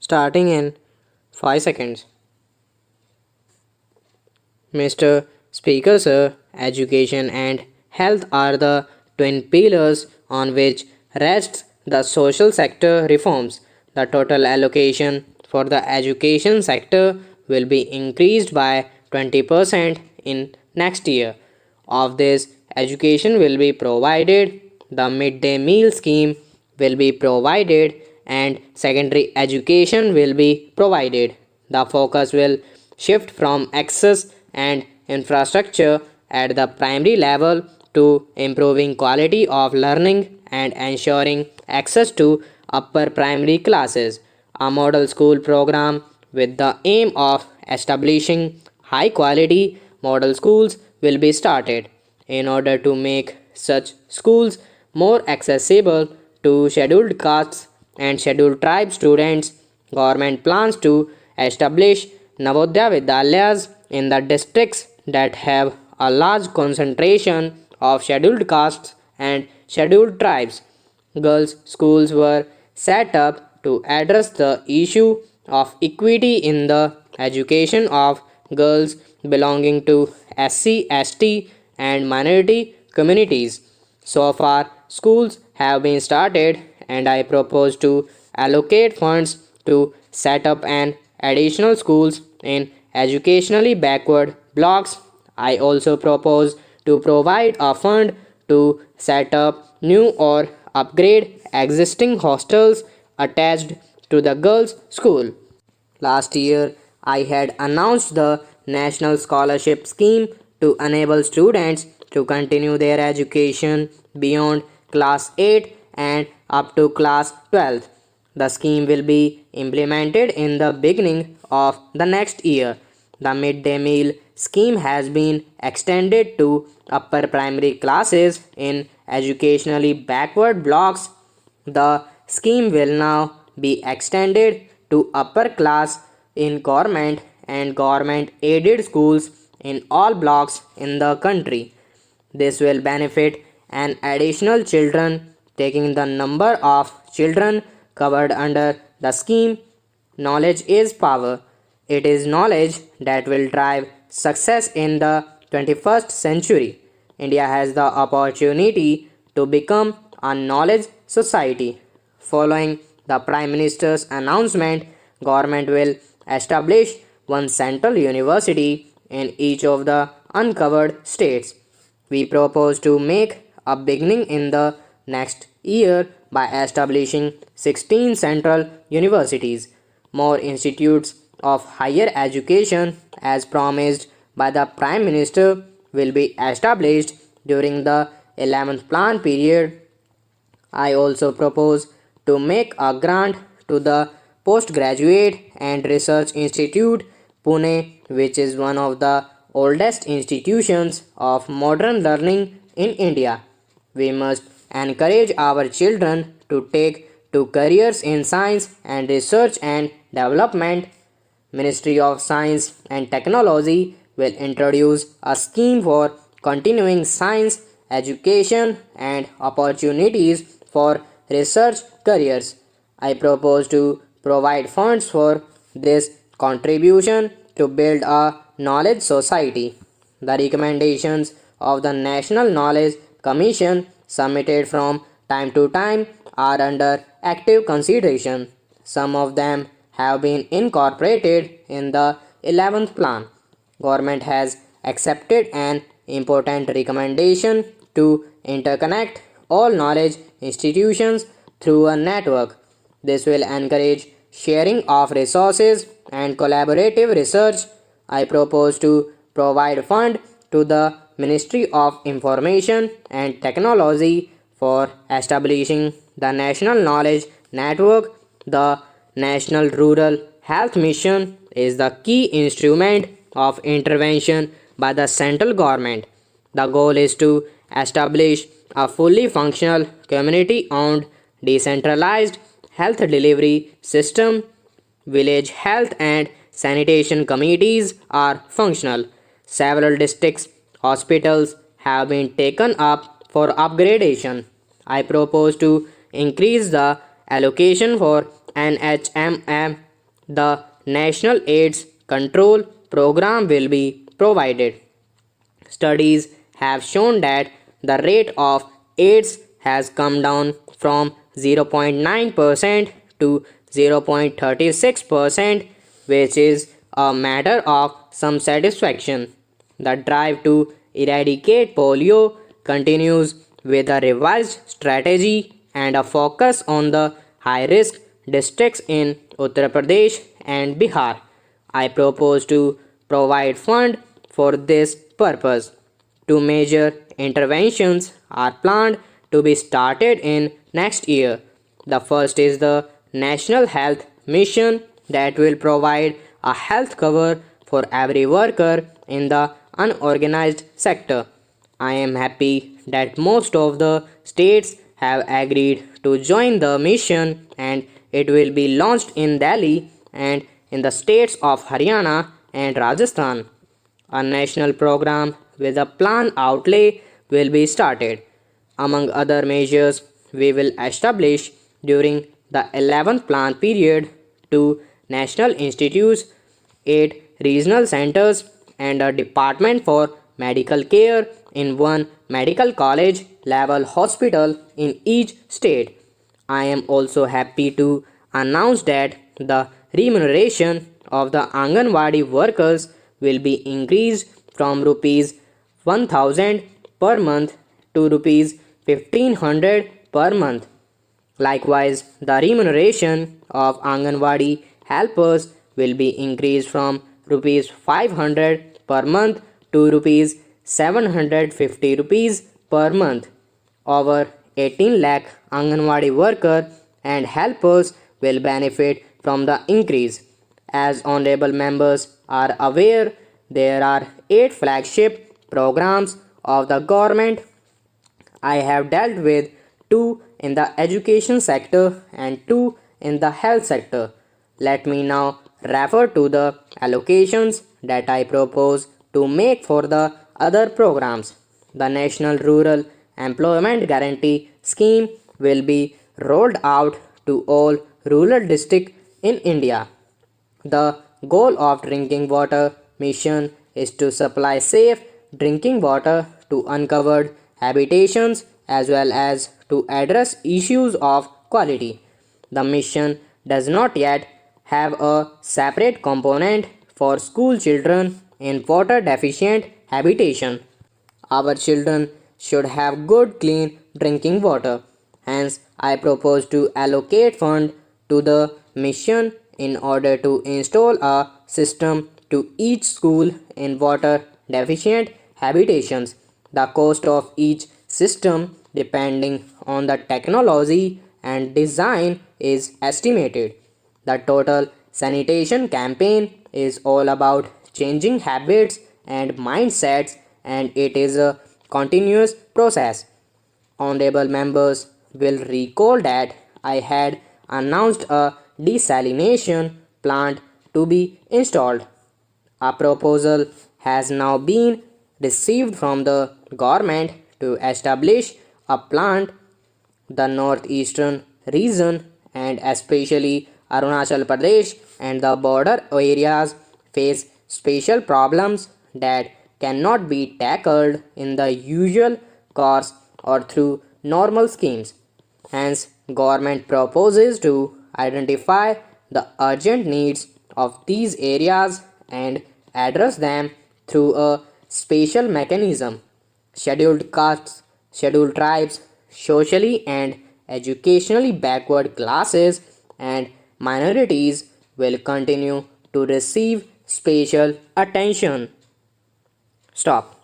starting in 5 seconds. Mr. Speaker, sir, education and health are the twin pillars on which rests the social sector reforms. The total allocation for the education sector will be increased by 20% in next year. Of this, education will be provided, the midday meal scheme will be provided, and secondary education will be provided. The focus will shift from access and infrastructure at the primary level to improving quality of learning and ensuring access to upper primary classes. A model school program with the aim of establishing high quality model schools will be started in order to make such schools more accessible to scheduled castes and scheduled tribe students. Government plans to establish Navodaya Vidyalayas in the districts that have a large concentration of scheduled castes and scheduled tribes. Girls' schools were set up to address the issue of equity in the education of girls belonging to SC, ST, and minority communities. So far, schools have been started, and I propose to allocate funds to set up an additional schools in educationally backward blocks. I also propose to provide a fund to set up new or upgrade existing hostels attached to the girls' school. Last year, I had announced the National Scholarship Scheme to enable students to continue their education beyond class 8 and up to class 12. The scheme will be implemented in the beginning of the next year. The midday meal scheme has been extended to upper primary classes in educationally backward blocks. The scheme will now be extended to upper class in government and government aided schools in all blocks in the country. This will benefit an additional children, taking the number of children covered under the scheme. Knowledge is power. It is knowledge that will drive success in the 21st century. India has the opportunity to become a knowledge society. Following the Prime Minister's announcement, government will establish one central university in each of the uncovered states. We propose to make a beginning in the next year by establishing 16 central universities, more institutes of higher education as promised by the Prime Minister will be established during the 11th plan period. I also propose to make a grant to the Postgraduate and Research Institute, Pune, which is one of the oldest institutions of modern learning in India. We must encourage our children to take to careers in science and research and development. Ministry of Science and Technology will introduce a scheme for continuing science education and opportunities for research careers. I propose to provide funds for this contribution to build a knowledge society. The recommendations of the National Knowledge Commission submitted from time to time are under active consideration. Some of them have been incorporated in the 11th plan. Government has accepted an important recommendation to interconnect all knowledge institutions through a network. This will encourage sharing of resources and collaborative research. I propose to provide fund to the Ministry of Information and Technology for establishing the National Knowledge Network. The National Rural Health Mission is the key instrument of intervention by the central government. The goal is to establish a fully functional, community owned, decentralized health delivery system. Village health and sanitation committees are functional. Several districts hospitals have been taken up for upgradation. I propose to increase the allocation for NHMM The National AIDS Control Program will be provided. Studies have shown that the rate of AIDS has come down from 0.9% to 0.36%, which is a matter of some satisfaction. The drive to eradicate polio continues with a revised strategy and a focus on the high risk districts in Uttar Pradesh and Bihar. I propose to provide fund for this purpose. Two major interventions are planned to be started in next year. The first is the National Health Mission that will provide a health cover for every worker in the unorganized sector. I am happy that most of the states have agreed to join the mission and it will be launched in Delhi and in the states of Haryana and Rajasthan. A national program with a plan outlay will be started. Among other measures, we will establish during the 11th plan period two national institutes, eight regional centers, and a department for medical care in one medical college level hospital in each state. I am also happy to announce that the remuneration of the Anganwadi workers will be increased from rupees 1000 per month to rupees 1500 per month. Likewise, the remuneration of Anganwadi helpers will be increased from rupees 500 per month to rupees 750 rupees per month. Over 18 lakh Anganwadi workers and helpers will benefit from the increase. As honorable members are aware, there are 8 flagship programs of the government. I have dealt with 2 in the education sector and 2 in the health sector. Let me now refer to the allocations that I propose to make for the other programs. The National Rural Employment Guarantee Scheme will be rolled out to all rural districts in India. The goal of drinking water mission is to supply safe drinking water to uncovered habitations as well as to address issues of quality. The mission does not yet have a separate component for school children in water deficient habitation. Our children should have good clean drinking water. Hence, I propose to allocate fund to the mission in order to install a system to each school in water deficient habitations. The cost of each system depending on the technology and design is estimated. The total sanitation campaign is all about changing habits and mindsets, and it is a continuous process. Honorable members will recall that I had announced a desalination plant to be installed. A proposal has now been received from the government to establish a plant. The northeastern region and especially Arunachal Pradesh and the border areas face special problems that cannot be tackled in the usual course or through normal schemes. Hence, government proposes to identify the urgent needs of these areas and address them through a special mechanism. Scheduled castes, scheduled tribes, socially and educationally backward classes, and minorities will continue to receive special attention. Stop.